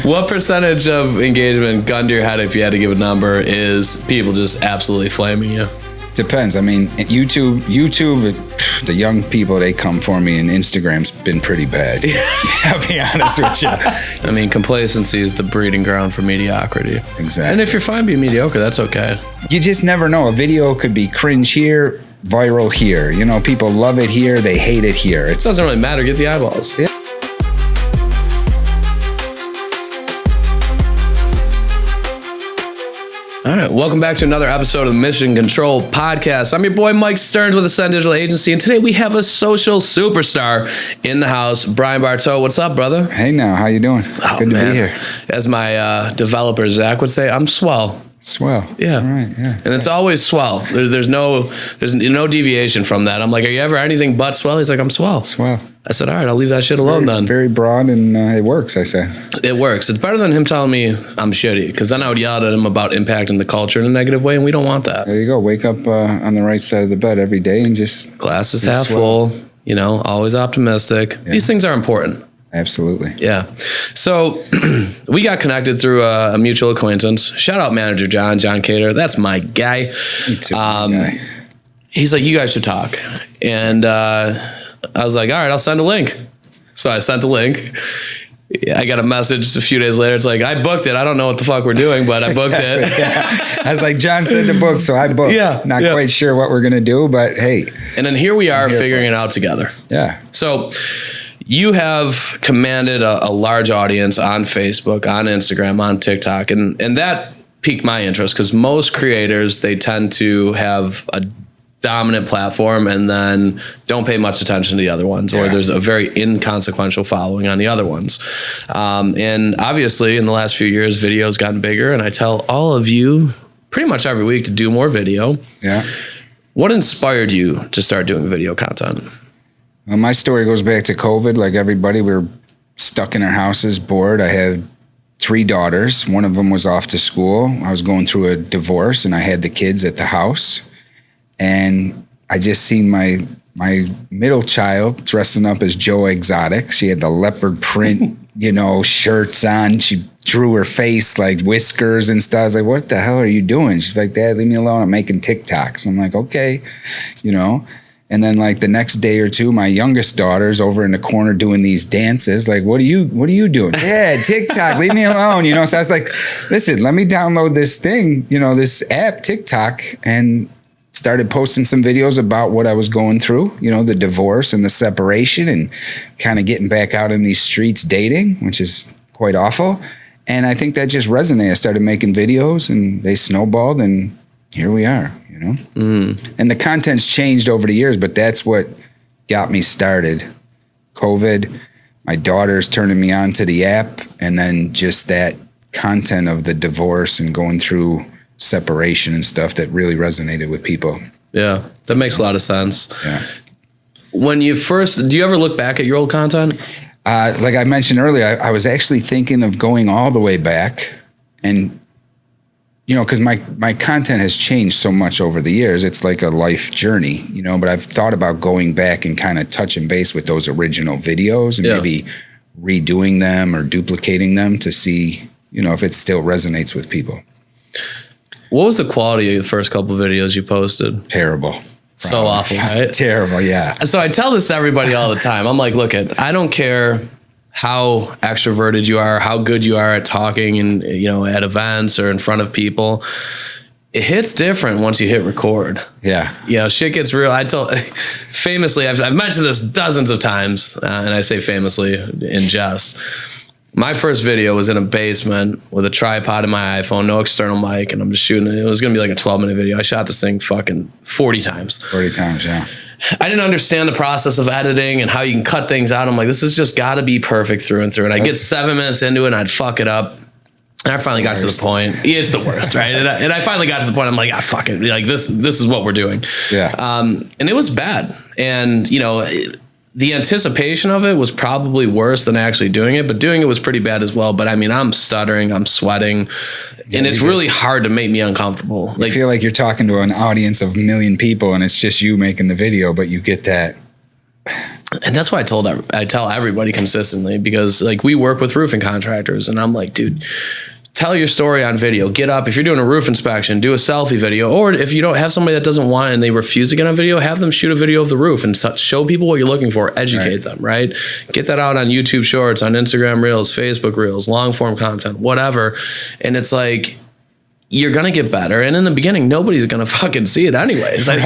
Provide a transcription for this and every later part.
What percentage of engagement, gun to your head, if you had to give a number, is people just absolutely flaming you? Depends. I mean, YouTube, the young people, they come for me, and Instagram's been pretty bad. I'll be honest with you. I mean, complacency is the breeding ground for mediocrity. Exactly. And if you're fine being mediocre, that's okay. You just never know. A video could be cringe here, viral here. You know, people love it here, they hate it here. It doesn't really matter. Get the eyeballs. Yeah. All right, welcome back to another episode of the Mission Control Podcast. I'm your boy Mike Stearns with Ascend Digital Agency, and today we have a social superstar in the house, Brian Bartoe. What's up, brother? Hey now, how you doing? Good to be here. As my developer Zach would say, I'm swell. Swell. Yeah. All right, yeah. And it's always swell. There's no deviation from that. I'm like, are you ever anything but swell? He's like, I'm swell. Swell. I said, all right, I'll leave that shit alone then. Very broad, and it works, I say. It works. It's better than him telling me I'm shitty, because then I would yell at him about impacting the culture in a negative way, and we don't want that. There you go. Wake up on the right side of the bed every day and just... Glass is half full, you know, always optimistic. Yeah. These things are important. Absolutely. Yeah. So we got connected through a mutual acquaintance. Shout out manager John Cater. That's my guy. Me too, guy. He's like, you guys should talk. And I was like, all right, I'll send a link. So I sent the link. I got a message a few days later. It's like, I booked it. I don't know what the fuck we're doing, but I booked it. Yeah. I was like, John said to book, so I booked. Yeah. Not quite sure what we're going to do, but hey. And then here we are figuring it out together. Yeah. So you have commanded a large audience on Facebook, on Instagram, on TikTok, and that piqued my interest because most creators, they tend to have a dominant platform and then don't pay much attention to the other ones, or there's a very inconsequential following on the other ones. And obviously in the last few years, video's gotten bigger, and I tell all of you pretty much every week to do more video. Yeah. What inspired you to start doing video content? Well, my story goes back to COVID. Like everybody, we were stuck in our houses, bored. I had 3 daughters. One of them was off to school. I was going through a divorce, and I had the kids at the house. And I just seen my middle child dressing up as Joe Exotic. She had the leopard print, shirts on. She drew her face like whiskers and stuff. I was like, what the hell are you doing? She's like, Dad, leave me alone. I'm making TikToks. I'm like, okay, And then like the next day or two, my youngest daughter's over in the corner doing these dances. Like, what are you doing? Yeah, TikTok, leave me alone. So I was like, listen, let me download this thing, this app, TikTok, and started posting some videos about what I was going through, the divorce and the separation, and kind of getting back out in these streets dating, which is quite awful. And I think that just resonated. I started making videos, and they snowballed, and here we are, And the content's changed over the years, but that's what got me started. COVID, my daughter's turning me on to the app, and then just that content of the divorce and going through separation and stuff that really resonated with people. Yeah, that makes a lot of sense. Yeah. When you do you ever look back at your old content? Like I mentioned earlier, I was actually thinking of going all the way back, and because my content has changed so much over the years. It's like a life journey, but I've thought about going back and kind of touching base with those original videos and maybe redoing them or duplicating them to see, if it still resonates with people. What was the quality of the first couple of videos you posted? Terrible. So awful, right? Terrible, yeah. So I tell this to everybody all the time. I'm like, look, I don't care how extroverted you are, how good you are at talking and, at events or in front of people. It hits different once you hit record. Yeah. Shit gets real. Famously, I've mentioned this dozens of times, and I say famously in jest. My first video was in a basement with a tripod in my iPhone, no external mic, and I'm just shooting it. It was going to be like a 12-minute video. I shot this thing fucking 40 times. 40 times, yeah. I didn't understand the process of editing and how you can cut things out. I'm like, this has just got to be perfect through and through. And I'd get 7 minutes into it, and I'd fuck it up. And I finally got to the point. It's the worst, right? And I finally got to the point. I'm like, fuck it. Like this is what we're doing. Yeah. And it was bad. And the anticipation of it was probably worse than actually doing it, but doing it was pretty bad as well. But I mean, I'm stuttering, I'm sweating, and it's really hard to make me uncomfortable. I feel like you're talking to an audience of 1 million people, and it's just you making the video, but you get that And that's why I tell everybody consistently, because like we work with roofing contractors and I'm like, dude, tell your story on video. Get up. If you're doing a roof inspection, do a selfie video. Or if you don't have somebody that doesn't want it and they refuse to get on video, have them shoot a video of the roof and show people what you're looking for. Educate them, right? Get that out on YouTube Shorts, on Instagram Reels, Facebook Reels, long form content, whatever. And it's like, you're going to get better. And in the beginning, nobody's going to fucking see it anyways. Like,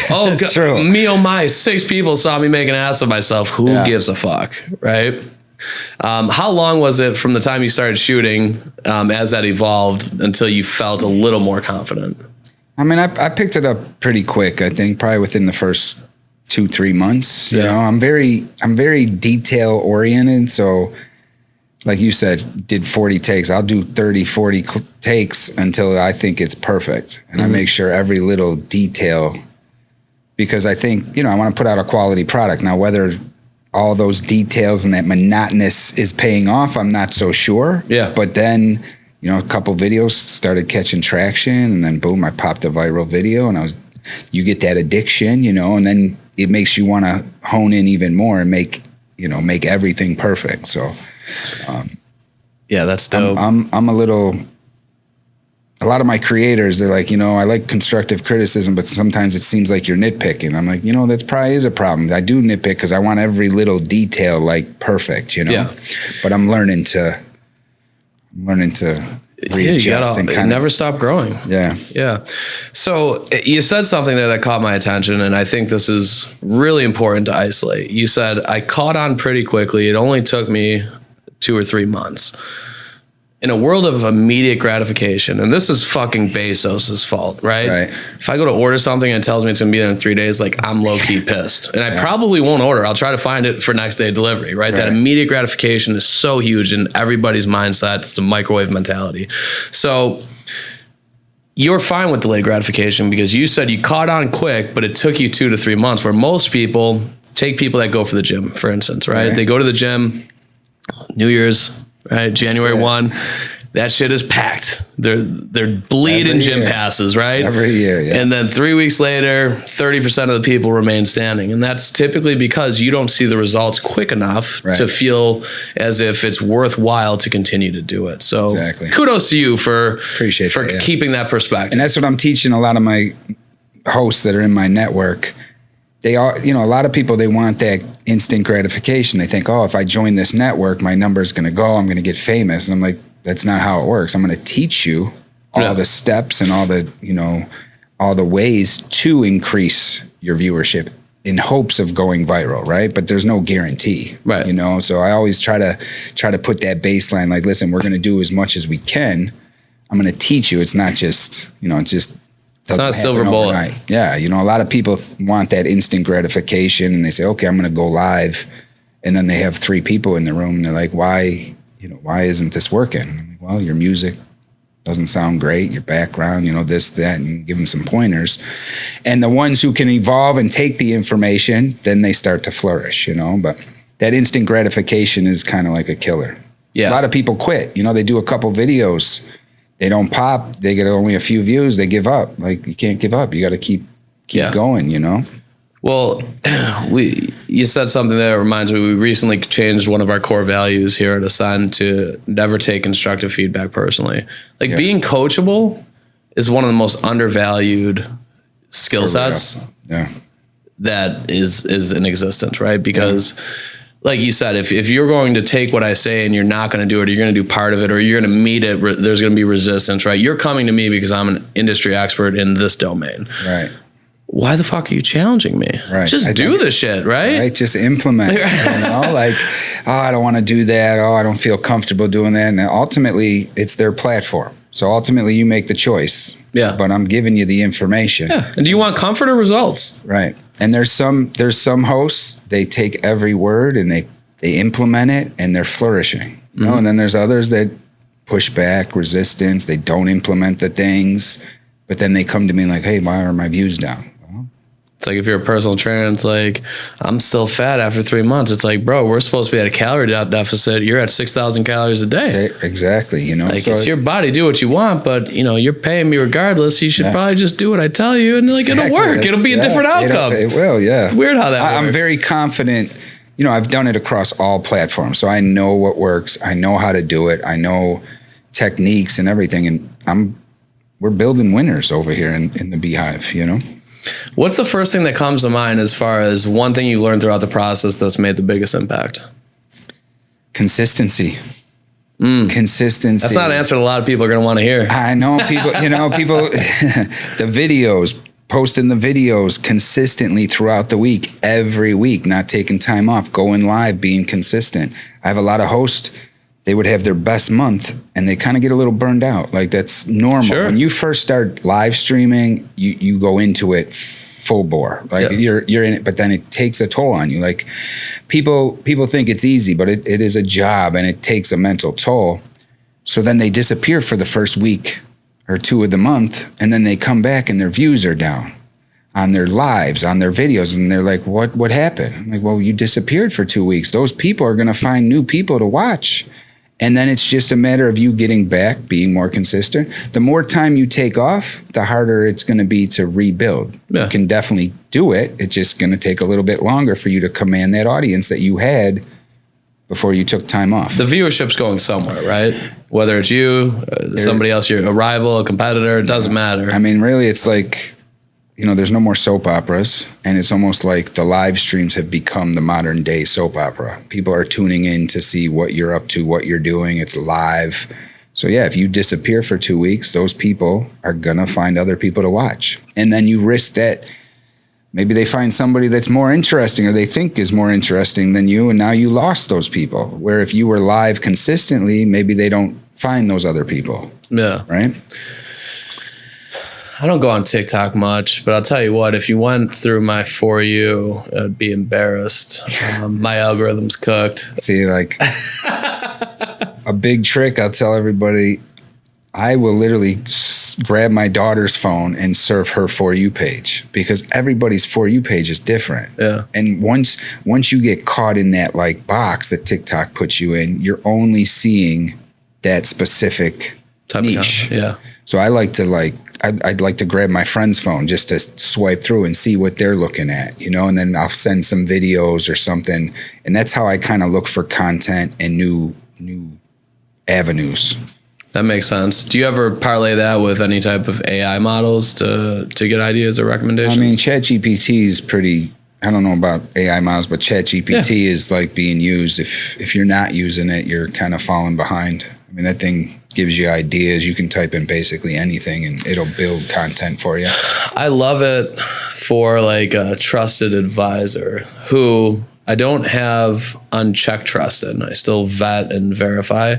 oh, God, true. Me, oh my, 6 people saw me make an ass of myself. Who gives a fuck, right? How long was it from the time you started shooting as that evolved until you felt a little more confident? I mean, I picked it up pretty quick. I think probably within the first 2-3 months. You know, I'm very detail oriented. So like you said, did 40 takes. I'll do 30, 40 takes until I think it's perfect. And I make sure every little detail, because I think, you know, I want to put out a quality product. Now, whether all those details and that monotonous is paying off, I'm not so sure. Yeah. But then, you know, a couple videos started catching traction, and then boom, I popped a viral video, and you get that addiction, you know, and then it makes you want to hone in even more and make everything perfect. So, yeah, that's dope. A lot of my creators, they're like, you know, I like constructive criticism, but sometimes it seems like you're nitpicking. I'm like, you know, that's probably is a problem. I do nitpick because I want every little detail like perfect, you know. Yeah. But I'm learning to readjust and kind of never stop growing. Yeah. Yeah. So you said something there that caught my attention, and I think this is really important to isolate. You said, I caught on pretty quickly. It only took me 2 or 3 months. In a world of immediate gratification, and this is fucking Bezos' fault, right? If I go to order something and it tells me it's gonna be there in 3 days, like I'm low-key pissed. And I probably won't order. I'll try to find it for next day delivery, right? That immediate gratification is so huge in everybody's mindset. It's the microwave mentality. So you're fine with delayed gratification because you said you caught on quick, but it took you 2 to 3 months, where most people take people that go for the gym, for instance, right? They go to the gym, New Year's, right? January 1, that shit is packed. They're bleeding gym passes, right? Every year, yeah. And then 3 weeks later, 30% of the people remain standing. And that's typically because you don't see the results quick enough to feel as if it's worthwhile to continue to do it. So kudos to you for keeping that perspective. And that's what I'm teaching a lot of my hosts that are in my network. They are, you know, a lot of people, they want that instant gratification. They think, oh, if I join this network, my number's going to go, I'm going to get famous. And I'm like, that's not how it works. I'm going to teach you all the steps and all the, you know, all the ways to increase your viewership in hopes of going viral, right? But there's no guarantee, you know? So I always try to put that baseline, like, listen, we're going to do as much as we can. I'm going to teach you. It's not just, you know, it's not a silver bullet. Yeah, you know, a lot of people want that instant gratification, and they say, okay, I'm going to go live, and then they have 3 people in the room, and they're like, why isn't this working? I'm like, well, your music doesn't sound great, your background, you know, this, that, and give them some pointers. And the ones who can evolve and take the information, then they start to flourish, you know. But that instant gratification is kind of like a killer. Yeah, a lot of people quit. You know, they do a couple videos. They don't pop. They get only a few views. They give up. Like, you can't give up. You got to keep going, you know? Well, you said something that reminds me. We recently changed one of our core values here at Ascend to never take constructive feedback personally. Like, being coachable is one of the most undervalued skill sets that is in existence, right? Because like you said, if you're going to take what I say and you're not going to do it, or you're going to do part of it, or you're going to meet it, there's going to be resistance, right? You're coming to me because I'm an industry expert in this domain. Right. Why the fuck are you challenging me? Right. Just do the shit, right? Right. Just implement it, you know? Like, oh, I don't want to do that. Oh, I don't feel comfortable doing that. And ultimately, it's their platform. So ultimately, you make the choice. Yeah. But I'm giving you the information. Yeah. And do you want comfort or results? Right. And there's some hosts, they take every word and they implement it, and they're flourishing. You know? And then there's others that push back, resistance, they don't implement the things, but then they come to me like, hey, why are my views down? Well, It's like if you're a personal trainer, it's like, I'm still fat after 3 months. It's like, bro, we're supposed to be at a calorie deficit. You're at 6,000 calories a day. Exactly. You know, like so it's your body, do what you want, but you know, you're paying me regardless. You should probably just do what I tell you, and like it'll work. It'll be a different outcome. It will. Yeah. It's weird how that works. I'm very confident. You know, I've done it across all platforms, so I know what works. I know how to do it. I know techniques and everything, and we're building winners over here in the Beehive. You know. What's the first thing that comes to mind as far as one thing you learned throughout the process that's made the biggest impact? Consistency. Consistency. That's not an answer a lot of people are going to want to hear. I know people, the videos, posting the videos consistently throughout the week, every week, not taking time off, going live, being consistent. I have a lot of hosts. They would have their best month and they kind of get a little burned out. Like that's normal. Sure. When you first start live streaming, you go into it full bore. Like you're in it, but then it takes a toll on you. Like people think it's easy, but it is a job and it takes a mental toll. So then they disappear for the first week or two of the month, and then they come back and their views are down on their lives, on their videos, and they're like, what happened? I'm like, well, you disappeared for 2 weeks. Those people are going to find new people to watch. And then it's just a matter of you getting back, being more consistent. The more time you take off, the harder it's going to be to rebuild. Yeah. You can definitely do it. It's just going to take a little bit longer for you to command that audience that you had before you took time off. The viewership's going somewhere, right? Whether it's you, somebody else, a rival, a competitor, it doesn't matter. I mean, really, it's like, there's no more soap operas, and it's almost like the live streams have become the modern day soap opera. People are tuning in to see what you're up to, what you're doing. It's live. So yeah, if you disappear for 2 weeks, those people are gonna find other people to watch. And then you risk that maybe they find somebody that's more interesting or they think is more interesting than you, and now you lost those people. Where if you were live consistently, maybe they don't find those other people. Yeah. Right? I don't go on TikTok much, but I'll tell you what, if you went through my For You, I'd be embarrassed. My algorithm's cooked. See, like a big trick, I'll tell everybody, I will literally grab my daughter's phone and surf her For You page, because everybody's For You page is different. Yeah. And once you get caught in that like box that TikTok puts you in, you're only seeing that specific type niche. Yeah. So I like to I'd like to grab my friend's phone just to swipe through and see what they're looking at, and then I'll send some videos or something. And that's how I kind of look for content and new avenues. That makes sense. Do you ever parlay that with any type of AI models to get ideas or recommendations? I mean, ChatGPT is pretty, I don't know about AI models, but ChatGPT is like being used. If you're not using it, you're kind of falling behind. I mean, that thing gives you ideas. You can type in basically anything and it'll build content for you. I love it for like a trusted advisor who I don't have unchecked trust in. I still vet and verify,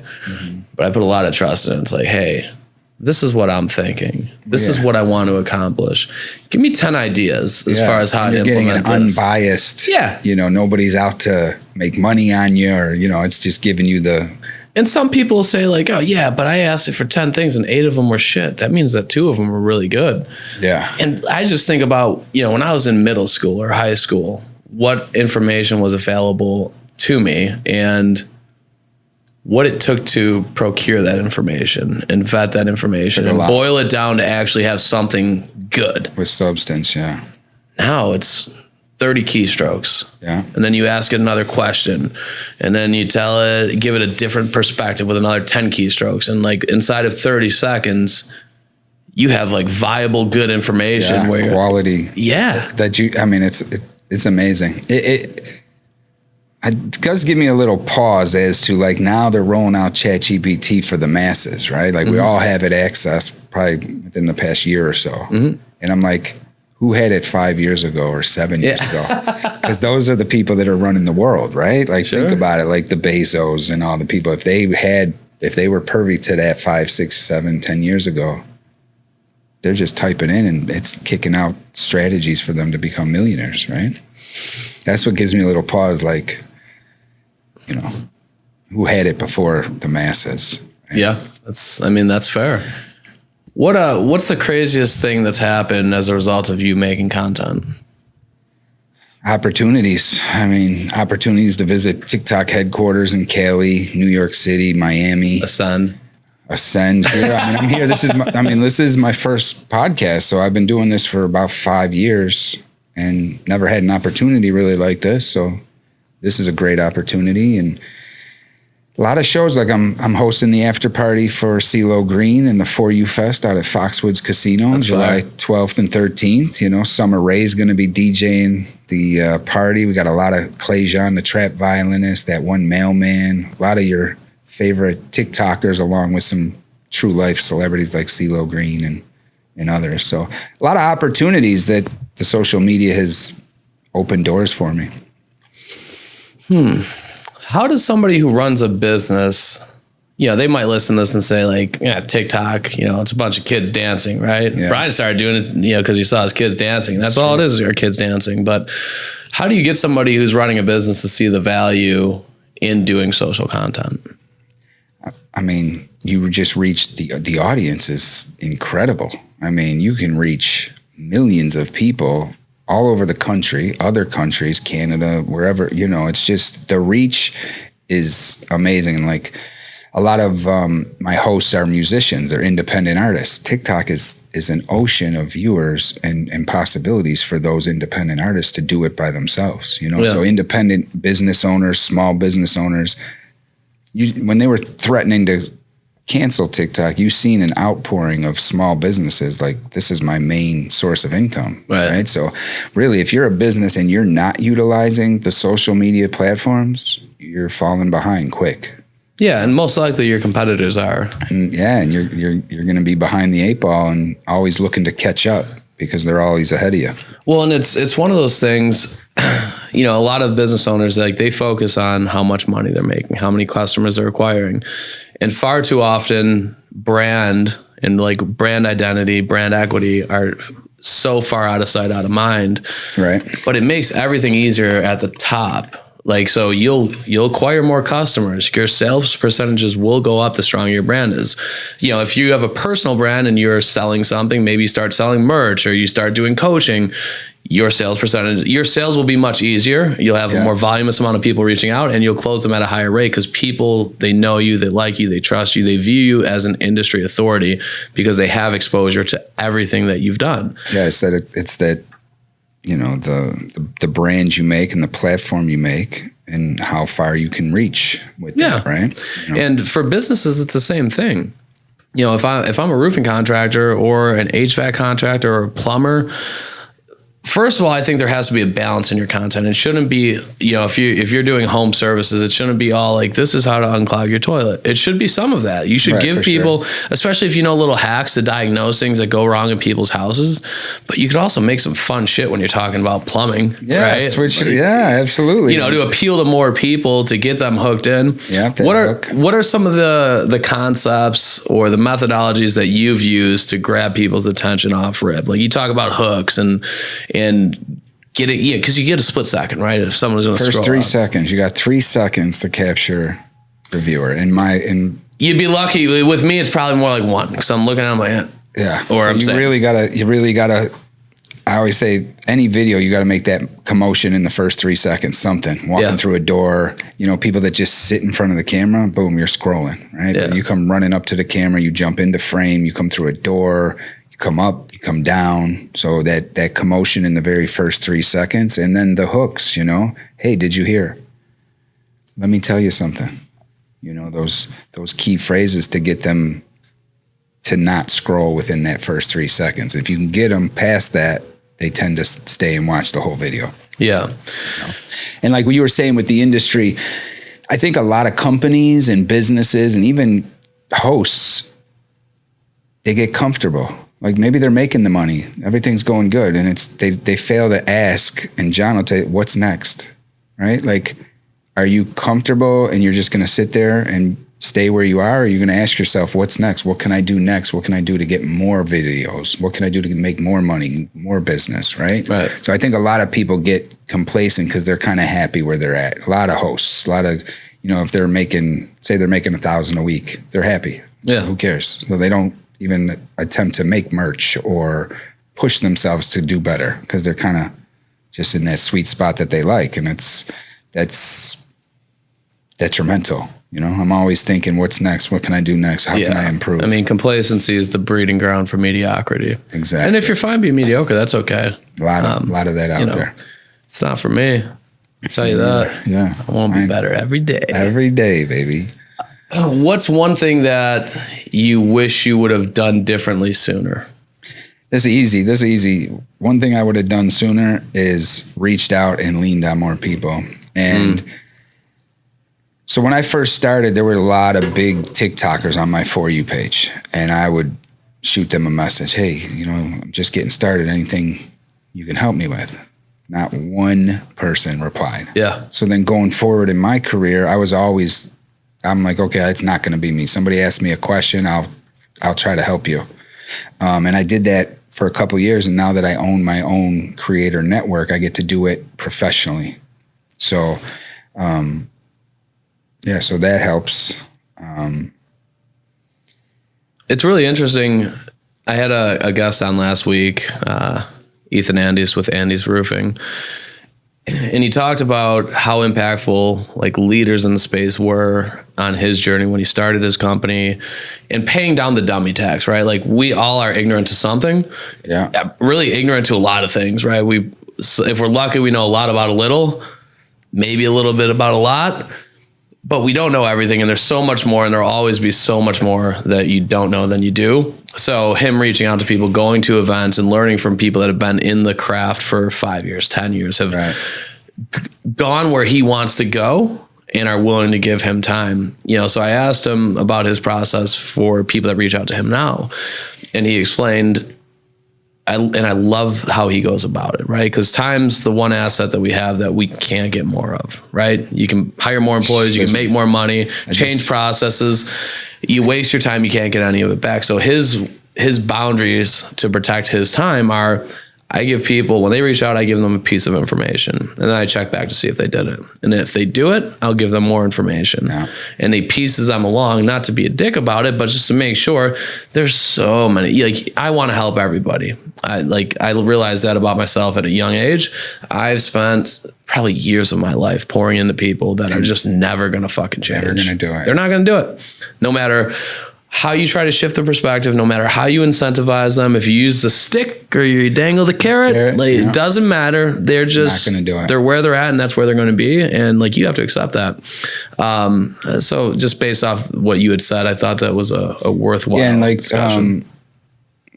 but I put a lot of trust in. It's like, hey, this is what I'm thinking. This is what I want to accomplish. Give me 10 ideas as far as how to implement this. Getting an unbiased. Yeah. Nobody's out to make money on you, or, it's just giving you the. And some people say like, oh yeah, but I asked it for 10 things and 8 of them were shit. That means that 2 of them were really good. Yeah. And I just think about, when I was in middle school or high school, what information was available to me and what it took to procure that information and vet that information and boil it down to actually have something good. With substance, yeah. Now it's 30 keystrokes. Yeah. And then you ask it another question and then you tell it, give it a different perspective with another 10 keystrokes. And like inside of 30 seconds, you have like viable, good information where quality. Yeah. It's amazing. It does give me a little pause as to like now they're rolling out ChatGPT for the masses, right? Like we all have it access probably within the past year or so. And I'm like, who had it 5 years ago or 7 years ago? Because those are the people that are running the world, right? Like think about it, like the Bezos and all the people. If they were privy to that 5, 6, 7, 10 years ago, they're just typing in and it's kicking out strategies for them to become millionaires, right? That's what gives me a little pause, like, who had it before the masses? Right? Yeah, that's fair. What's the craziest thing that's happened as a result of you making content? Opportunities. I mean, opportunities to visit TikTok headquarters in Cali, New York City, Miami. Ascend. Yeah, I mean, I'm here. This is my first podcast. So I've been doing this for about 5 years and never had an opportunity really like this. So this is a great opportunity. And a lot of shows, like I'm hosting the after party for CeeLo Green and the For You Fest out at Foxwoods Casino on July 12th and 13th. You know, Summer Rae's going to be DJing the party. We got a lot of Clay Jean, the trap violinist, that one mailman, a lot of your favorite TikTokers, along with some true life celebrities like CeeLo Green and others. So a lot of opportunities that the social media has opened doors for me. How does somebody who runs a business, they might listen to this and say like, yeah, TikTok, it's a bunch of kids dancing, right? Yeah. Brian started doing it, because he saw his kids dancing. That's all it is our kids dancing. But how do you get somebody who's running a business to see the value in doing social content? I mean, you just reach the audience is incredible. I mean, you can reach millions of people all over the country, other countries, Canada, wherever, it's just the reach is amazing. And like a lot of my hosts are musicians, they're independent artists. TikTok is an ocean of viewers and possibilities for those independent artists to do it by themselves, So independent business owners, small business owners, when they were threatening to cancel TikTok, you've seen an outpouring of small businesses like, this is my main source of income, right? So really, if you're a business and you're not utilizing the social media platforms, you're falling behind quick. Yeah, and most likely your competitors are. And you're going to be behind the 8 ball and always looking to catch up because they're always ahead of you. Well, and it's one of those things, a lot of business owners, like they focus on how much money they're making, how many customers they're acquiring. And far too often brand and like brand identity, brand equity are so far out of sight, out of mind. Right. But it makes everything easier at the top. Like, so you'll acquire more customers. Your sales percentages will go up the stronger your brand is. If you have a personal brand and you're selling something, maybe you start selling merch or you start doing coaching, your sales will be much easier. You'll have a more voluminous amount of people reaching out and you'll close them at a higher rate because people, they know you, they like you, they trust you, they view you as an industry authority because they have exposure to everything that you've done. Yeah, it's that the brand you make and the platform you make and how far you can reach with that, right? And for businesses, it's the same thing. If I'm a roofing contractor or an HVAC contractor or a plumber, first of all, I think there has to be a balance in your content. It shouldn't be, if you're doing home services, it shouldn't be all like, this is how to unclog your toilet. It should be some of that. You should give people, especially if you know little hacks to diagnose things that go wrong in people's houses. But you could also make some fun shit when you're talking about plumbing. Yeah, right? Absolutely. To appeal to more people, to get them hooked in. Yeah. What are some of the concepts or the methodologies that you've used to grab people's attention off rip? Like you talk about hooks and get it, because you get a split second, right? If someone's going to first 3 seconds, you got 3 seconds to capture the viewer. You'd be lucky. With me, it's probably more like 1 because I'm looking at my yeah. Or so you really gotta. I always say any video, you got to make that commotion in the first 3 seconds. Something walking through a door. People that just sit in front of the camera. Boom, you're scrolling, right? Yeah. You come running up to the camera. You jump into frame. You come through a door. Come up, you come down. So that commotion in the very first 3 seconds, and then the hooks, hey, did you hear? Let me tell you something. Those key phrases to get them to not scroll within that first 3 seconds. If you can get them past that, they tend to stay and watch the whole video. Yeah. And like what you were saying with the industry, I think a lot of companies and businesses and even hosts, they get comfortable. Like maybe they're making the money, everything's going good, and they fail to ask. And John will tell you what's next, right? Like, are you comfortable and you're just going to sit there and stay where you are? Or are you going to ask yourself, what's next? What can I do next? What can I do to get more videos? What can I do to make more money, more business, right? Right. So I think a lot of people get complacent because they're kind of happy where they're at. A lot of hosts, a lot of, if they're making $1,000 a week, they're happy. Yeah. Who cares? So they don't even attempt to make merch or push themselves to do better because they're kind of just in that sweet spot that they like. And that's detrimental. I'm always thinking, what's next? What can I do next? How can I improve? I mean, complacency is the breeding ground for mediocrity. Exactly. And if you're fine being mediocre, that's okay. A lot of that out there. It's not for me. I'll tell you that. Yeah. I want to be better every day. Every day, baby. What's one thing that you wish you would have done differently sooner? This is easy. One thing I would have done sooner is reached out and leaned on more people. And so when I first started, there were a lot of big TikTokers on my For You page. And I would shoot them a message. Hey, I'm just getting started. Anything you can help me with? Not one person replied. Yeah. So then going forward in my career, I'm like, okay, it's not going to be me. Somebody asked me a question. I'll try to help you. And I did that for a couple of years. And now that I own my own creator network, I get to do it professionally. So, so that helps. It's really interesting. I had a guest on last week, Ethan Andes with Andes Roofing. And he talked about how impactful like leaders in the space were on his journey when he started his company and paying down the dummy tax, right? Like we all are ignorant to something. Yeah. Really ignorant to a lot of things, right? If we're lucky, we know a lot about a little, maybe a little bit about a lot, but we don't know everything. And there's so much more, and there'll always be so much more that you don't know than you do. So him reaching out to people, going to events and learning from people that have been in the craft for 5 years, 10 years, have gone where he wants to go and are willing to give him time. So I asked him about his process for people that reach out to him now. And he explained, I love how he goes about it, right? Because time's the one asset that we have that we can't get more of, right? You can hire more employees, you can make more money, change processes. You waste your time, you can't get any of it back. So his boundaries to protect his time are, I give people, when they reach out, I give them a piece of information, and then I check back to see if they did it. And if they do it, I'll give them more information. Yeah. And he pieces them along, not to be a dick about it, but just to make sure. There's so many, like, I want to help everybody. I realized that about myself at a young age. I've spent probably years of my life pouring into people that are just never going to fucking change. Never going to do it. They're not going to do it. No matter how you try to shift the perspective, no matter how you incentivize them, if you use the stick or you dangle the carrot, it doesn't matter. They're just not gonna do it. They're where they're at, and that's where they're going to be. And like, you have to accept that. So just based off what you had said, I thought that was a worthwhile discussion.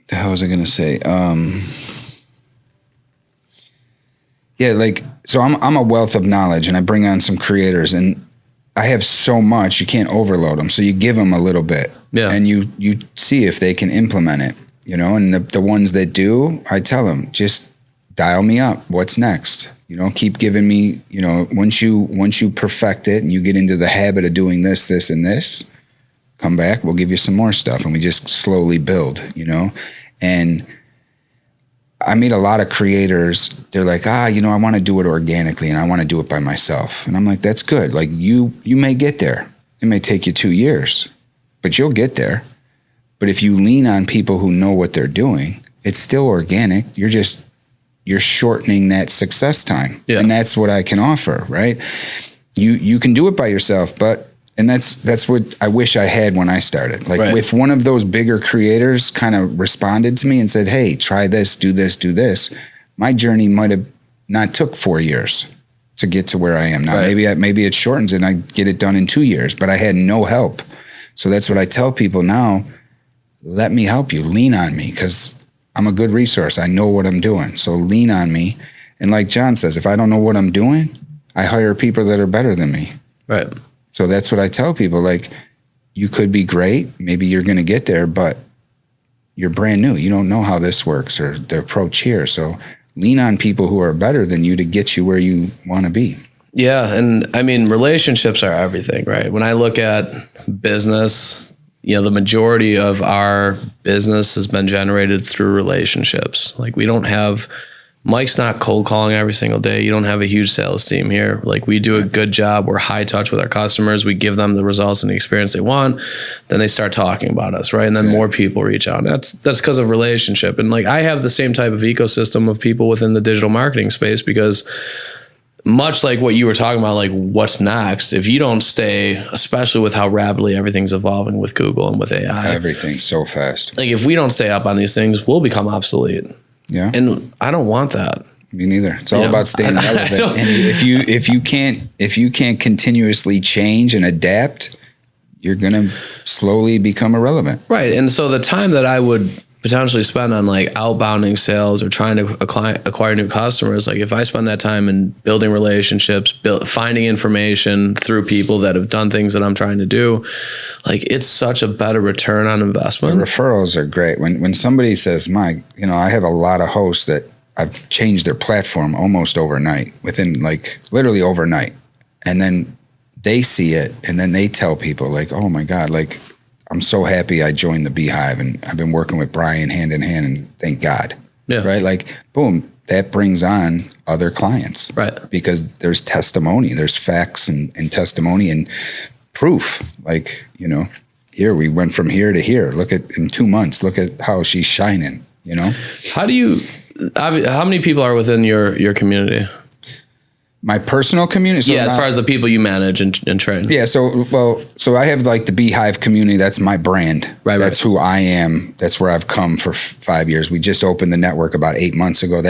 The hell was I going to say? So I'm a wealth of knowledge, and I bring on some creators, and I have so much, you can't overload them. So you give them a little bit, and you see if they can implement it, and the ones that do, I tell them, just dial me up. What's next? Keep giving me, once you perfect it and you get into the habit of doing this, this, and this, come back, we'll give you some more stuff, and we just slowly build, and I meet a lot of creators. They're like, I want to do it organically, and I want to do it by myself. And I'm like, that's good. Like you may get there. It may take you 2 years, but you'll get there. But if you lean on people who know what they're doing, it's still organic. You're shortening that success time. Yeah. And that's what I can offer, right? You can do it by yourself, and that's what I wish I had when I started. Like if one of those bigger creators kind of responded to me and said, hey, try this, do this, my journey might have not took 4 years to get to where I am now. Maybe it shortens and I get it done in 2 years, but I had no help. So that's what I tell people now. Let me help you. Lean on me, because I'm a good resource. I know what I'm doing. So lean on me. And like John says, if I don't know what I'm doing, I hire people that are better than me. Right. So that's what I tell people. Like, you could be great. Maybe you're going to get there, but you're brand new. You don't know how this works or the approach here. So lean on people who are better than you to get you where you want to be. Yeah. And I mean, relationships are everything, right? When I look at business, the majority of our business has been generated through relationships. Like, we don't have Mike's not cold calling every single day. You don't have a huge sales team here. Like, we do a good job. We're high touch with our customers. We give them the results and the experience they want. Then they start talking about us, right? And then more people reach out. And that's because of relationship. And like, I have the same type of ecosystem of people within the digital marketing space, because much like what you were talking about, like what's next, if you don't stay, especially with how rapidly everything's evolving with Google and with AI, everything's so fast. Like, if we don't stay up on these things, we'll become obsolete. Yeah. And I don't want that. Me neither. It's all about staying relevant. And if you can't continuously change and adapt, you're gonna slowly become irrelevant. Right. And so the time that I would potentially spend on like outbounding sales or trying to acquire new customers, like if I spend that time in building relationships, finding information through people that have done things that I'm trying to do, like it's such a better return on investment. The referrals are great. When somebody says, Mike, I have a lot of hosts that I've changed their platform almost overnight, within like literally overnight. And then they see it and then they tell people like, oh my God, like, I'm so happy I joined the Beehive, and I've been working with Brian hand in hand, and thank God. Yeah. Right. Like, boom, that brings on other clients. Right. Because there's testimony, there's facts and testimony and proof. Like, here we went from here to here. Look at, in 2 months, look at how she's shining, How many people are within your community? My personal community? So as far as the people you manage and train. Yeah, so I have like the Beehive community. That's my brand. Right. That's who I am. That's where I've come for 5 years. We just opened the network about 8 months ago.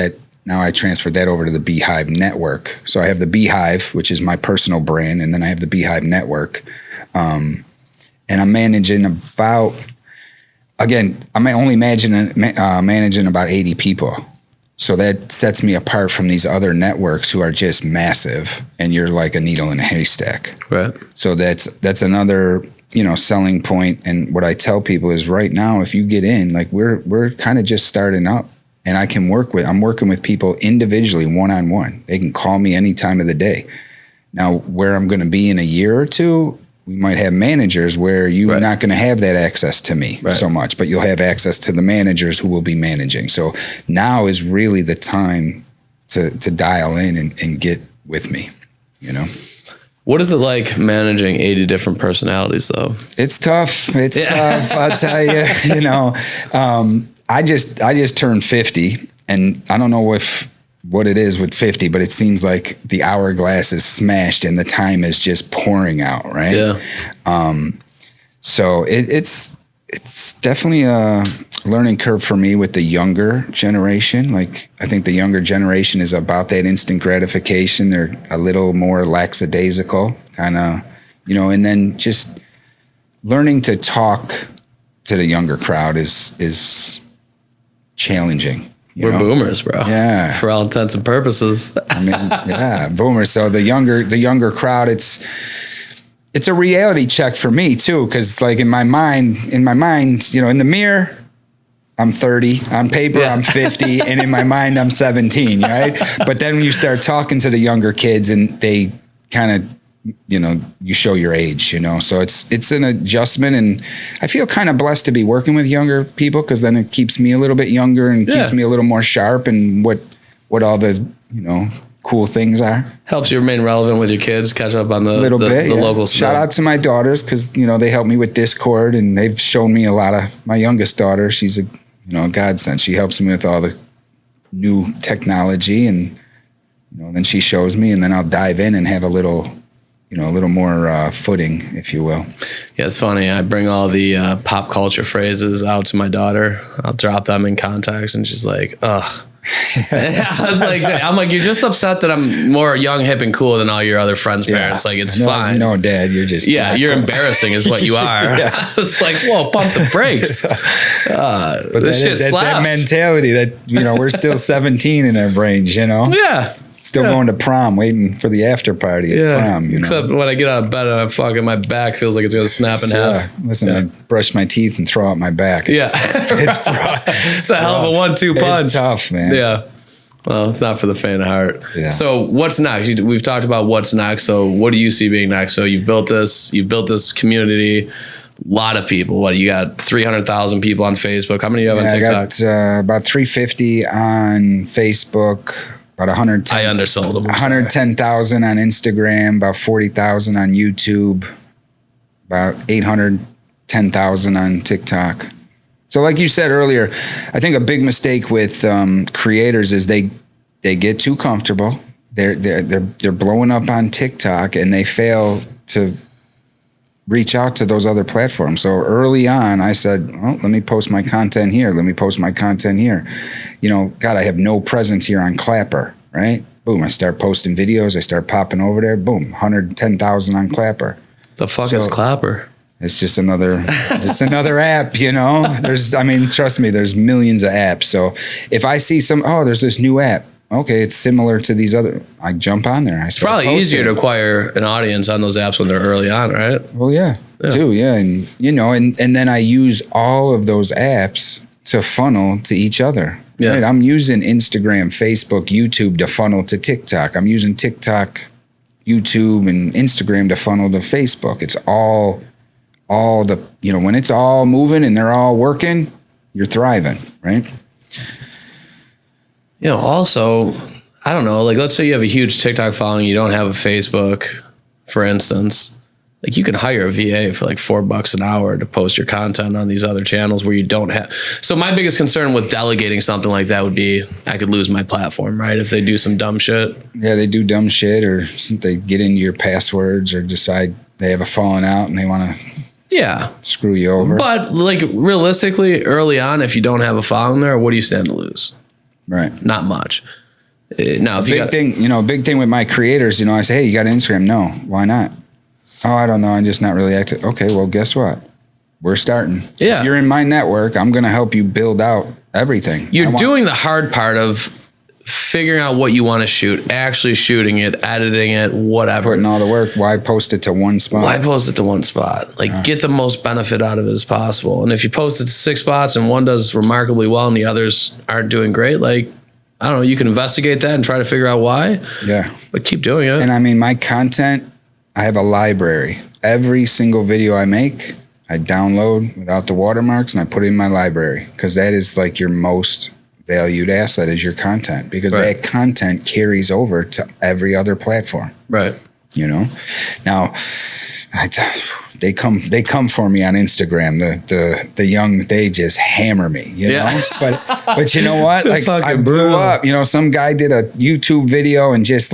Now I transferred that over to the Beehive network. So I have the Beehive, which is my personal brand, and then I have the Beehive network. And I'm managing about, again, I'm only managing about 80 people. So that sets me apart from these other networks who are just massive, and you're like a needle in a haystack. Right. So that's another, selling point. And what I tell people is, right now, if you get in, like we're kind of just starting up, and I'm working with people individually, one-on-one. They can call me any time of the day. Now, where I'm going to be in a year or two, we might have managers where you're not going to have that access to me so much, but you'll have access to the managers who will be managing. So now is really the time to dial in and get with me, What is it like managing 80 different personalities though? It's tough. It's tough. I'll tell you, I just turned 50, and I don't know what it is with 50, but it seems like the hourglass is smashed and the time is just pouring out, right? Yeah. So it's definitely a learning curve for me with the younger generation. Like, I think the younger generation is about that instant gratification. They're a little more lackadaisical, kind of, and then just learning to talk to the younger crowd is challenging. We're boomers, bro. Yeah. For all intents and purposes. I mean, yeah, boomers. So the younger crowd, it's a reality check for me too. Cause like in my mind, in the mirror, I'm 30, on paper, I'm 50, and in my mind, I'm 17, right? But then when you start talking to the younger kids, and they kind of, you show your age, so it's an adjustment, and I feel kind of blessed to be working with younger people, because then it keeps me a little bit younger and keeps me a little more sharp, and what all the cool things are. Helps you remain relevant with your kids, catch up on the local stuff. Shout out to my daughters, because they help me with Discord, and they've shown me a lot of. My youngest daughter, she's a godsend. She helps me with all the new technology, and then she shows me, and then I'll dive in and have a little more footing, if you will. Yeah, it's funny. I bring all the pop culture phrases out to my daughter. I'll drop them in context, and she's like, ugh. It's like, I'm like, you're just upset that I'm more young, hip, and cool than all your other friends' parents. Like, it's fine. No, Dad, you're just you're embarrassing, is what you are. It's like, whoa, pump the brakes. But this shit slaps. That's that mentality that we're still 17 in our brains. Yeah. Still going to prom, waiting for the after party at prom. Except when I get out of bed and I'm fucking, my back feels like it's going to snap in half. Listen, I brush my teeth and throw out my back. It's a hell of a 1-2 punch. It's tough, man. Yeah. Well, it's not for the faint of heart. Yeah. So what's next? We've talked about what's next. So what do you see being next? So you've built this community. lot of people. What, you got 300,000 people on Facebook? How many do you have on TikTok? I got about 350 on Facebook, about 110. I undersold them. 110,000 on Instagram, about 40,000 on YouTube, about 810,000 on TikTok. So like you said earlier, I think a big mistake with creators is they get too comfortable. They're blowing up on TikTok and they fail to reach out to those other platforms. So early on, I said, "Oh, let me post my content here. Let me post my content here." You know, God, I have no presence here on Clapper, right? Boom, I start posting videos. I start popping over there. Boom, 110,000 on Clapper. The fuck is Clapper? It's just another app, you know? Trust me, there's millions of apps. So if I see there's this new app. Okay, it's similar to these other. I jump on there. It's probably easier to acquire an audience on those apps when they're early on, right? Well, yeah. Too, yeah. And, you know, and then I use all of those apps to funnel to each other. Yeah. Right? I'm using Instagram, Facebook, YouTube to funnel to TikTok. I'm using TikTok, YouTube, and Instagram to funnel to Facebook. It's all the, you know, when it's all moving and they're all working, you're thriving, right? You know, also, I don't know, like, let's say you have a huge TikTok following, you don't have a Facebook, for instance. Like, you can hire a VA for like $4 an hour to post your content on these other channels where you don't have. So my biggest concern with delegating something like that would be I could lose my platform, right? If they do some dumb shit. Yeah, they do dumb shit, or they get into your passwords, or decide they have a falling out and they want to screw you over. But like, realistically, early on, if you don't have a following there, what do you stand to lose? Right. Not much. Now, if big thing with my creators, you know, I say, "Hey, you got Instagram?" "No." "Why not?" "Oh, I don't know. I'm just not really active." "Okay, well, guess what? We're starting. Yeah. If you're in my network, I'm going to help you build out everything. You're doing the hard part of figuring out what you want to shoot, actually shooting it, editing it, whatever. Putting all the work. Why post it to one spot? Like, get the most benefit out of it as possible. And if you post it to 6 spots and one does remarkably well and the others aren't doing great, like, I don't know, you can investigate that and try to figure out why. Yeah. But keep doing it. And I mean, my content, I have a library. Every single video I make, I download without the watermarks and I put it in my library, because that is like your most valued asset is your content, because that content carries over to every other platform. Right. You know, now they come for me on Instagram. The young, they just hammer me, you know, but you know what? Like, I blew up, you know, some guy did a YouTube video and just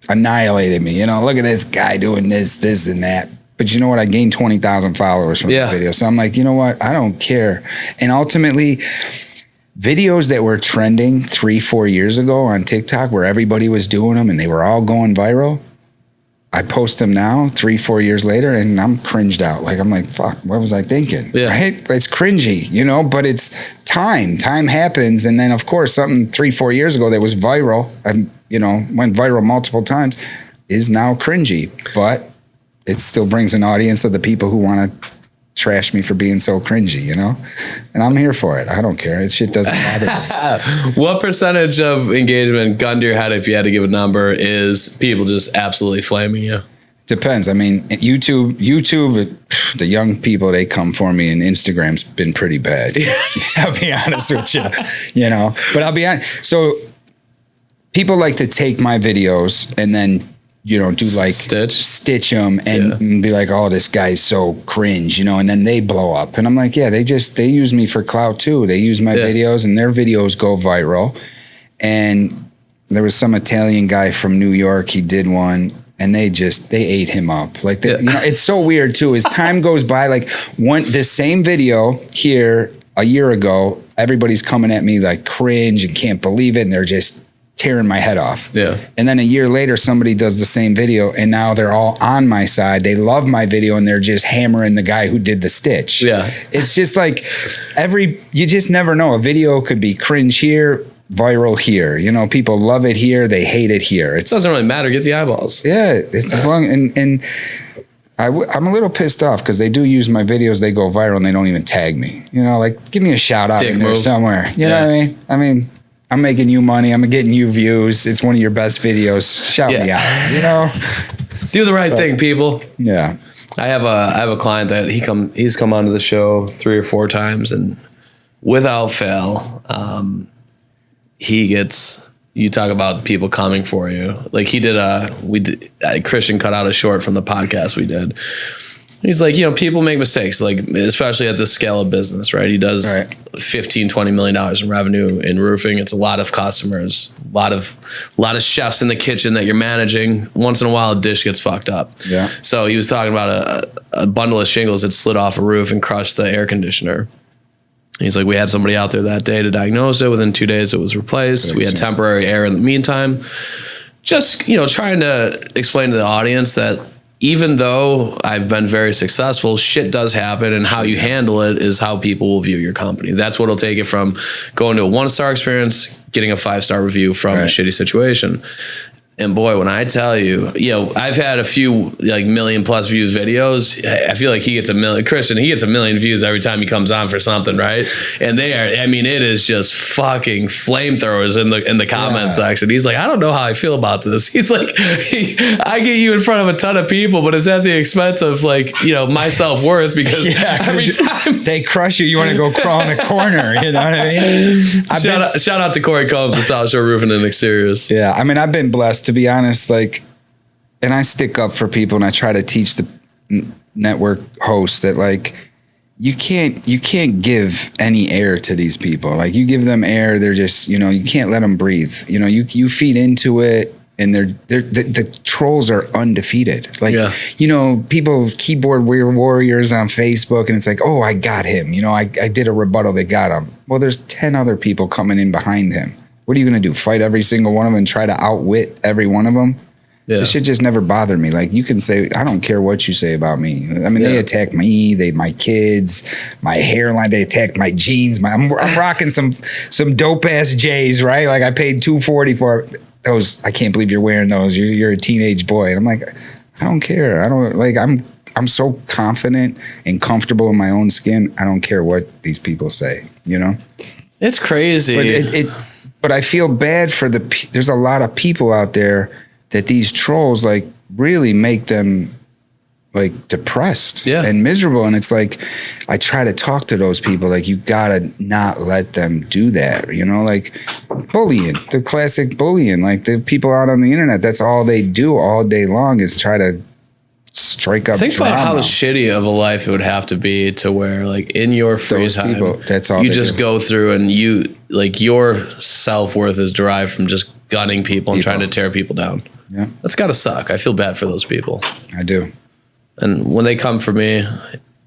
annihilated me. You know, look at this guy doing this and that. But you know what? I gained 20,000 followers from the video. So I'm like, you know what? I don't care. And ultimately, videos that were trending 3-4 years ago on TikTok, where everybody was doing them and they were all going viral, I post them now 3-4 years later and I'm cringed out. Like, I'm like, fuck, what was I thinking? Yeah. Right? It's cringy, you know, but it's time happens. And then of course something 3-4 years ago that was viral and, you know, went viral multiple times is now cringy, but it still brings an audience of the people who want to trash me for being so cringy, you know? And I'm here for it. I don't care. It shit doesn't matter to me. What percentage of engagement, gun to your head, if you had to give a number, is people just absolutely flaming you? Depends. I mean, YouTube, the young people, they come for me, and Instagram's been pretty bad. I'll be honest with you, you know? But I'll be honest. So people like to take my videos and then, you know, do like stitch them and be like, "Oh, this guy's so cringe," you know, and then they blow up. And I'm like, yeah, they use me for clout too. They use my videos and their videos go viral. And there was some Italian guy from New York. He did one and they ate him up. Like, you know, it's so weird too. As time goes by, like this same video here a year ago, everybody's coming at me like cringe and can't believe it. And they're just tearing my head off. Yeah. And then a year later, somebody does the same video and now they're all on my side. They love my video and they're just hammering the guy who did the stitch. Yeah. It's just like you just never know. A video could be cringe here, viral here. You know, people love it here. They hate it here. It doesn't really matter. Get the eyeballs. Yeah. It's as long, and I'm a little pissed off because they do use my videos. They go viral and they don't even tag me. You know, like, give me a shout out in there somewhere. You know what I mean? I'm making you money. I'm getting you views. It's one of your best videos. Shout me out, you know? Do the right thing, people. Yeah. I have a client that he's come onto the show 3 or 4 times, and without fail, he gets. You talk about people coming for you. Like Christian cut out a short from the podcast we did. He's like, people make mistakes, like especially at this scale of business, right? He does $15-20 million in revenue in roofing. It's a lot of customers, a lot of chefs in the kitchen that you're managing. Once in a while, a dish gets fucked up. Yeah. So he was talking about a bundle of shingles that slid off a roof and crushed the air conditioner. He's like, we had somebody out there that day to diagnose it. Within 2 days, it was replaced. We had temporary air in the meantime. Just, trying to explain to the audience that even though I've been very successful, shit does happen, and how you handle it is how people will view your company. That's what'll take it from going to a 1-star experience, getting a 5-star review from a shitty situation. And boy, when I tell you, I've had a few like 1 million+ views videos. I feel like he gets 1 million. Christian, he gets 1 million views every time he comes on for something, right? And it is just fucking flamethrowers in the comment section. He's like, I don't know how I feel about this. He's like, I get you in front of a ton of people, but it's at the expense of my self-worth, because every time they crush you, you want to go crawl in a corner. You know what I mean? Shout out to Corey Combs of South Shore Roofing and Exteriors. Yeah, I mean, I've been blessed, to be honest, and I stick up for people, and I try to teach the network hosts that you can't give any air to these people. Like, you give them air, they're just, you can't let them breathe. You feed into it, and the trolls are undefeated. People keyboard warriors on Facebook, and it's like, oh, I got him. I did a rebuttal that got him. Well, there's 10 other people coming in behind him. What are you going to do? Fight every single one of them and try to outwit every one of them? Yeah. This shit just never bothered me. Like, you can say, I don't care what you say about me. I mean, they attack me, my kids, my hairline, they attacked my jeans. I'm rocking some dope ass J's, right? Like, I paid $240 for those. I can't believe you're wearing those. You're a teenage boy. And I'm like, I don't care. I'm so confident and comfortable in my own skin. I don't care what these people say, It's crazy. But I feel bad for there's a lot of people out there that these trolls really make them depressed and miserable. And it's like, I try to talk to those people, you gotta not let them do that. Bullying, the classic bullying, the people out on the internet, that's all they do all day long is try to strike up Think drama. about how shitty of a life it would have to be to where in your free time people, that's all you just go through, and your self-worth is derived from just gunning people and trying to tear people down. Yeah, that's gotta suck. I feel bad for those people. I do. And when they come for me,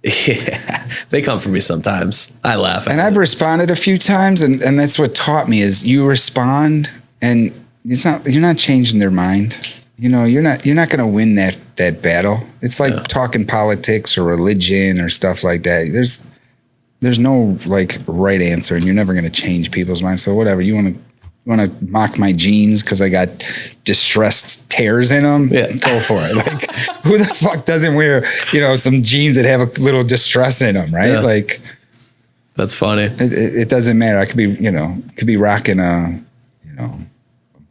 they come for me sometimes. I laugh at and I've responded a few times, and that's what taught me is you respond, and you're not changing their mind. You're not going to win that battle. It's like talking politics or religion or stuff like that. There's no right answer, and you're never going to change people's minds. So whatever, you want to mock my jeans because I got distressed tears in them? Yeah, go for it. Who the fuck doesn't wear some jeans that have a little distress in them, right? Yeah. That's funny. It doesn't matter. I could be rocking a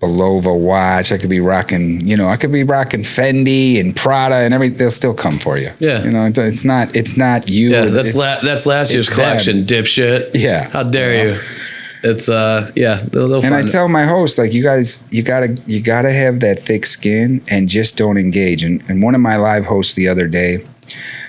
Belova watch. I could be rocking, Fendi and Prada and everything. They'll still come for you. Yeah. It's not you. Yeah. That's last year's collection, dipshit. Yeah. How dare you? It's they'll and I tell my host, you gotta have that thick skin and just don't engage. And one of my live hosts the other day,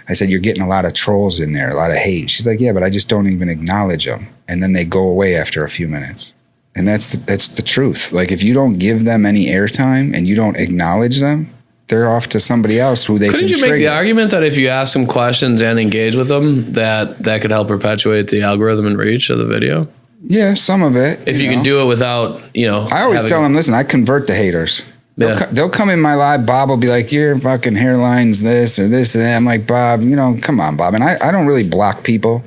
I said, you're getting a lot of trolls in there, a lot of hate. She's like, yeah, but I just don't even acknowledge them. And then they go away after a few minutes. And that's the truth. If you don't give them any airtime and you don't acknowledge them, they're off to somebody else who they Couldn't you make the argument that if you ask them questions and engage with them, that could help perpetuate the algorithm and reach of the video? Yeah, some of it. If you can do it without, I always tell them, listen, I convert the haters. They'll come in my live. Bob will be like, your fucking hairline's this or this and that. I'm like, Bob, come on, Bob. And I don't really block people.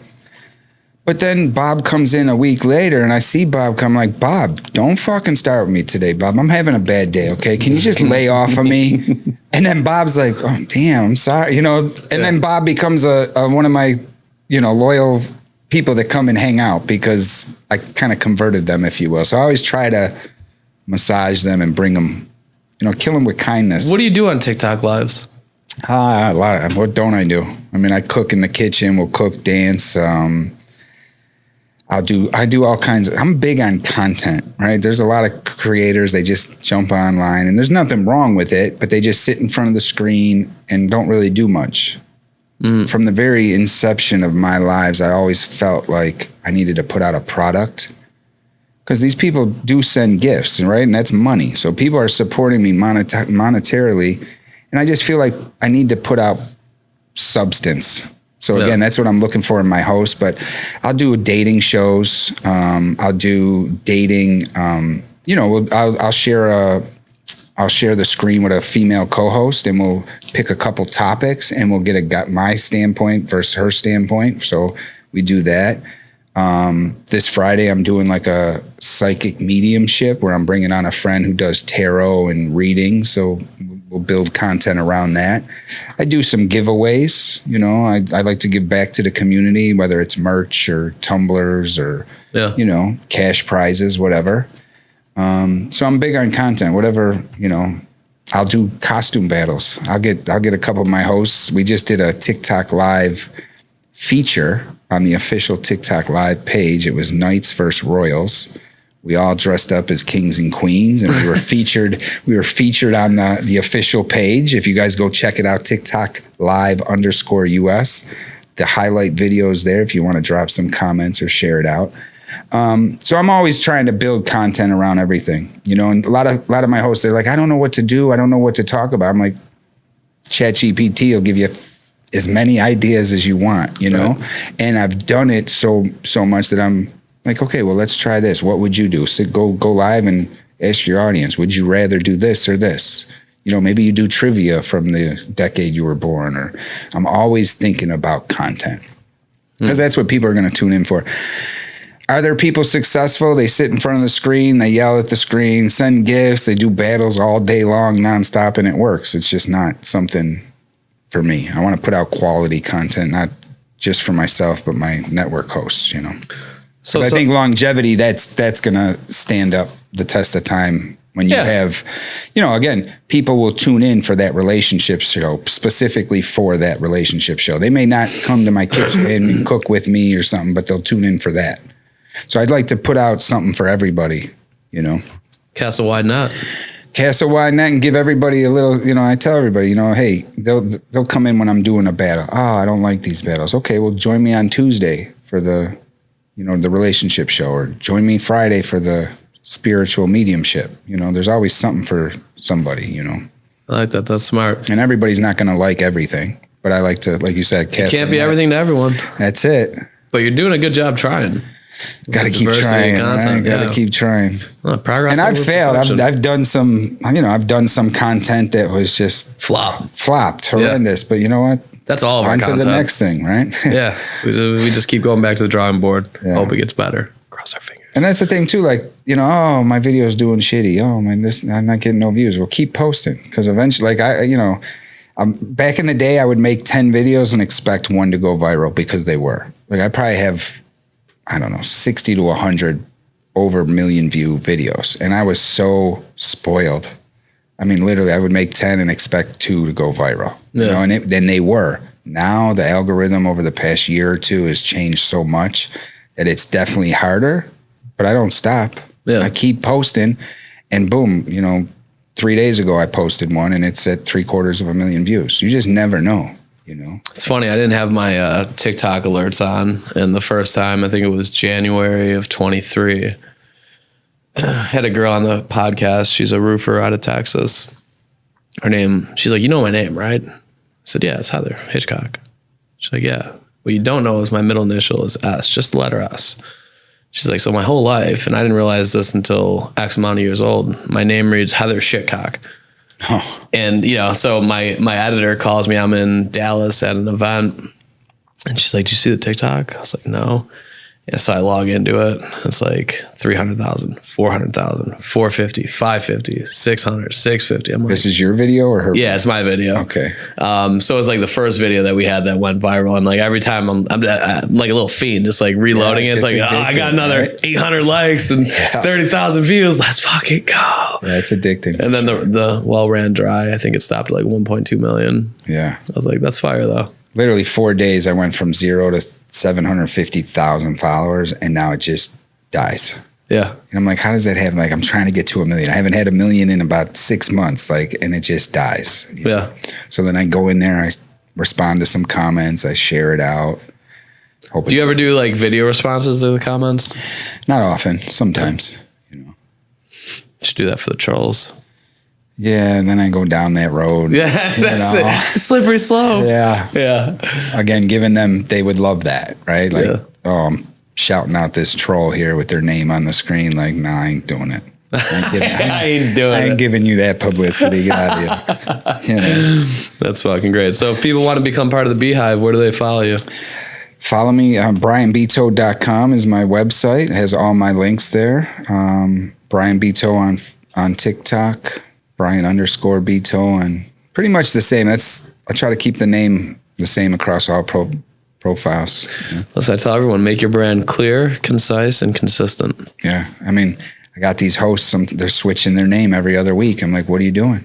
But then Bob comes in a week later, and I see Bob come like, Bob, don't fucking start with me today, Bob. I'm having a bad day, okay? Can you just lay off of me? And then Bob's like, oh, damn, I'm sorry. And then Bob becomes a one of my, loyal people that come and hang out because I kind of converted them, if you will. So I always try to massage them and bring them, kill them with kindness. What do you do on TikTok lives? A lot of, what don't I do? I mean, I cook in the kitchen. We'll cook, dance. I do all kinds of, I'm big on content, right? There's a lot of creators, they just jump online and there's nothing wrong with it, but they just sit in front of the screen and don't really do much. From the very inception of my lives, I always felt like I needed to put out a product because these people do send gifts, right? And that's money. So people are supporting me monetarily. And I just feel like I need to put out substance. So again, that's what I'm looking for in my host, but I'll do dating shows. I'll do dating, I'll share the screen with a female co-host and we'll pick a couple topics and we'll get my standpoint versus her standpoint. So we do that. This Friday, I'm doing like a psychic mediumship where I'm bringing on a friend who does tarot and reading. So we'll build content around that. I do some giveaways. I like to give back to the community, whether it's merch or tumblers or, cash prizes, whatever. So I'm big on content, whatever, I'll do costume battles. I'll get a couple of my hosts. We just did a TikTok live feature on the official TikTok live page. It was Knights versus Royals. We all dressed up as kings and queens and we were featured. We were featured on the official page. If you guys go check it out, TikTok live_US, the highlight videos there. If you want to drop some comments or share it out. So I'm always trying to build content around everything, and a lot of my hosts, they're like, I don't know what to do. I don't know what to talk about. I'm like, ChatGPT will give you as many ideas as you want, right. And I've done it so much that I'm like, okay, well, let's try this. What would you do? So go live and ask your audience, would you rather do this or this? Maybe you do trivia from the decade you were born, or I'm always thinking about content because that's what people are going to tune in for. Are there people successful? They sit in front of the screen, they yell at the screen, send gifts, they do battles all day long, nonstop, and it works. It's just not something for me. I want to put out quality content, not just for myself, but my network hosts, So I think longevity, that's going to stand up the test of time when you have, again, people will tune in for that relationship show, specifically for that relationship show. They may not come to my kitchen and cook with me or something, but they'll tune in for that. So I'd like to put out something for everybody, Cast a wide net. Cast a wide net and give everybody a little, I tell everybody, hey, they'll come in when I'm doing a battle. Oh, I don't like these battles. Okay, well, join me on Tuesday for the relationship show, or join me Friday for the spiritual mediumship. There's always something for somebody, I like that. That's smart. And everybody's not going to like everything, but I like to, like you said, cast. You can't be everything to everyone. That's it. But you're doing a good job trying. Got to keep trying. Got to keep trying. Well, progress. And I've failed. I've done some. I've done some content that was just flopped, horrendous. But you know what? That's all of our content. On to the next thing, right? Yeah, we just keep going back to the drawing board. Yeah. Hope it gets better. Cross our fingers. And that's the thing too. Like, oh, my video's doing shitty. Oh man, I'm not getting no views. Well, keep posting, because eventually, like back in the day, I would make 10 videos and expect one to go viral because they were. Like, I probably have, 60 to 100 over 1 million view videos. And I was so spoiled. I mean, literally, I would make 10 and expect 2 to go viral. Yeah. And then they were. Now the algorithm over the past year or two has changed so much that it's definitely harder, but I don't stop. Yeah. I keep posting, and boom, 3 days ago I posted one and it's at 750,000 views. You just never know. It's funny. I didn't have my TikTok alerts on, and the first time, I think it was January of 23. I had a girl on the podcast. She's a roofer out of Texas. Her name, she's like, my name, right? I said, yeah, it's Heather Hitchcock. She's like, yeah. What you don't know is my middle initial is S, just the letter S. She's like, so my whole life, and I didn't realize this until X amount of years old, my name reads Heather Shitcock. Oh. And, so my editor calls me. I'm in Dallas at an event, and she's like, "Do you see the TikTok?" I was like, "No." Yeah, so I log into it. It's like 300,000, 400,000, 450, 550, 600, 650. I'm like, This is your video or her? yeah, it's my video. Okay. So it's like the first video that we had that went viral, and like every time I'm like a little fiend, just like reloading it. It's like, I got another 800 likes and 30,000 views. Let's fucking go. Yeah, it's addicting. And then the well ran dry. I think it stopped at like 1.2 million. Yeah. I was like, that's fire though. Literally 4 days, I went from 0 to 750,000 followers, and now it just dies. Yeah. And I'm like, how does that happen? Like, I'm trying to get to 1 million. I haven't had 1 million in about 6 months, like, and it just dies. Yeah. So then I go in there, I respond to some comments, I share it out. Do you ever do like video responses to the comments? Not often, sometimes. Just do that for the trolls. Yeah, and then I go down that road. Yeah, that's it. It's a slippery slope. Yeah. Yeah. Again, giving them, they would love that, right? Like, Yeah. I'm shouting out this troll here with their name on the screen. Like, nah, I ain't doing it. I ain't giving you that publicity. Get out of here. That's fucking great. So if people want to become part of the Beehive, where do they follow you? Follow me. BrianBeto.com is my website. It has all my links there. Brian Beto on TikTok. Brian_Beto, and pretty much the same. I try to keep the name the same across all profiles. Yeah. Plus, I tell everyone, make your brand clear, concise, and consistent. Yeah. I mean, I got these hosts, they're switching their name every other week. I'm like, what are you doing?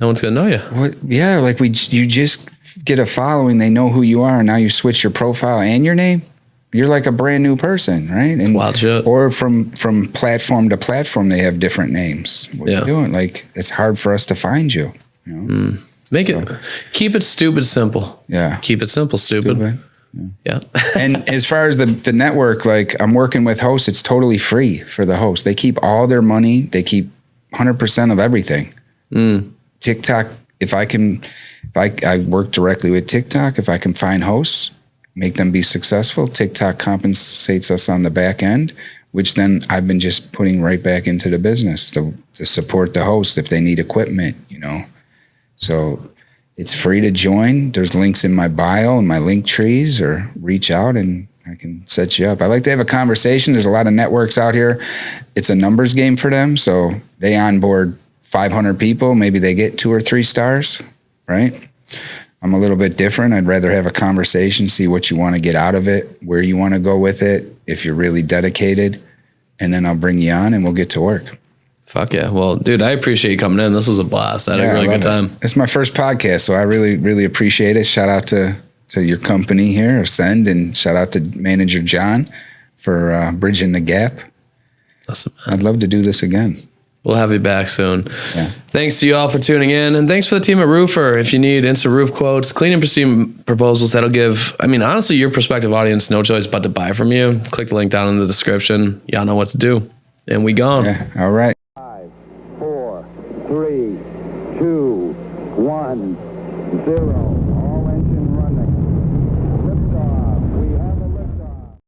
No one's going to know you. What? Yeah. Like you just get a following. They know who you are. And now you switch your profile and your name. You're like a brand new person, right? And wild shit. Or from platform to platform, they have different names. What are you doing? Like, it's hard for us to find you. Keep it stupid simple. Yeah. Keep it simple, stupid. Yeah. And as far as the network, like, I'm working with hosts, it's totally free for the host. They keep all their money. They keep 100% of everything. TikTok, I work directly with TikTok. If I can find hosts, make them be successful, TikTok compensates us on the back end, which then I've been just putting right back into the business to support the host if they need equipment, So it's free to join. There's links in my bio and my link trees, or reach out and I can set you up. I like to have a conversation. There's a lot of networks out here. It's a numbers game for them. So they onboard 500 people. Maybe they get 2 or 3 stars, right? I'm a little bit different. I'd rather have a conversation, see what you want to get out of it, where you want to go with it, if you're really dedicated, and then I'll bring you on and we'll get to work. Fuck yeah. Well, dude, I appreciate you coming in. This was a blast. I had a really good time. It's my first podcast, so I really, really appreciate it. Shout out to your company here, Ascend, and shout out to manager John for bridging the gap. Awesome. I'd love to do this again. We'll have you back soon. Yeah. Thanks to you all for tuning in. And thanks for the team at Roofer. If you need instant roof quotes, clean and pristine proposals, that'll give, honestly, your prospective audience no choice but to buy from you. Click the link down in the description. Y'all know what to do. And we gone. Yeah. All right. 5, 4, 3, 2, 1, 0.